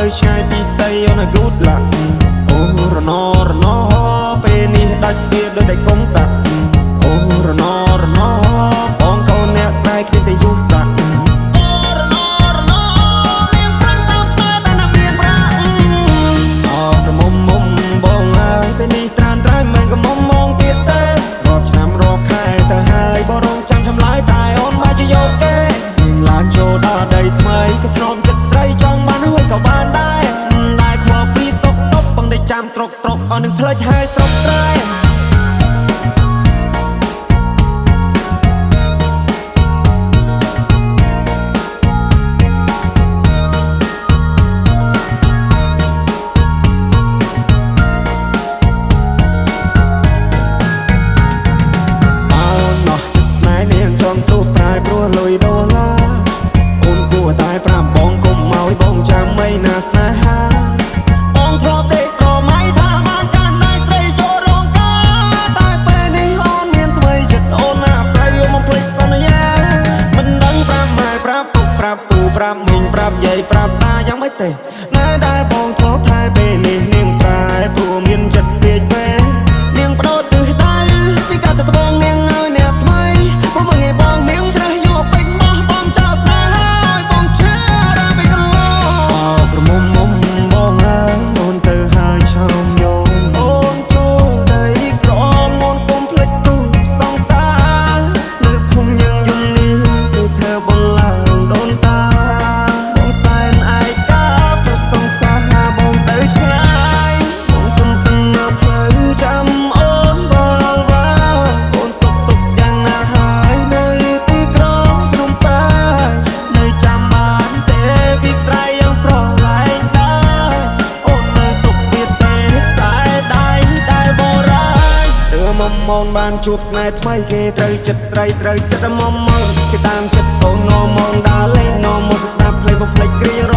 ទៅឆ្ងាយពីស័យអូន good luck អូរណពេលនេះដាច់វាដូចតែកុំតាក់អូរណបងកូនអ្នកស្រែគ្មានតែយុស័ក្តិអូរណលៀងប្រាំងតាមផ្សារតែណាមានប្រាក់អរក្រមុំបងហើយពេលនេះត្រានត្រៃមិនក៏មុំមងទៀតទេរាប់ឆ្នាំរាប់ខែទៅហើយបរងចាំចម្លើយតែអូនមកជាយកគេនឹងឡើងចូលដល់ដីថ្មីក៏ទ្រាំចិត្តស្រីចង់បានហួយក៏បានដែរខ្វល់ពីសុកតុបបងได้ចាំត្រុកអស់នឹងផ្លេចហើយស្រុកស្រែទូប្រែព្រោះលុយដុល្លារអូនគួរតែប្រាប់បងកុំឲ្យបងចាំមិនណាស្នេហាបងធ្លាប់ដេកស្រមៃថាបានកាន់ណៃស្រីចូលរោងការតែពេលនេះអូនមានថ្មីចិត្តអូនណាប្រៃយកមកភ្លេចសន្យាមិនដឹងប្រាប់ម៉ែប្រាប់ពុកប្រាប់ពូប្រាប់មីងប្រាប់យាយប្រាប់តាយ៉ាងម៉េចទេស្នេហ៍ដែលបងធ្លាប់ថែពេលនេះនាងប្រែព្រោះមានចិត្តពេកពេលនាងបដូរទិសដៅពីកាត់ទៅត្បូងនាងឲ្យអ្នកថ្មីបងមកងាយបងនាងច្រេះយកពេញបោះបងចោលស្នេហ៍ឲ្យបងឈឺរាពេញកន្លងអោក្រមុំបងហើយអូនទៅហើយឆោមយំអូនចូលដីក្រអូនកុំភ្លេចទូសង្សារនៅភូមិយើងយំនេះគឺធ្វើបងឡើងដូនតាបងសែនឯកាព្រោះសង្សារបងទៅឆ្ងាយបងទុំពឹងនៅផ្លូវចាំអូនវល់អូនសុខទុក្ខយ៉ាងណាហើយនៅទីក្រុងភ្នំពេញនៅចាំបានទេវិស្រ័យយ៉ាងប្រឡែងដែរអូននៅទុកវាទេខ្សែដៃដែលបរាយរឿងមុំបានជួបស្នេហ៍ថ្មីគេត្រូវចិត្តស្រីត្រូវចិត្តមុំគេតាមចិត្តអូននំមកដើរលេងនំមកស្ដាប់ភ្លេងបំភ្លេចគ្រារ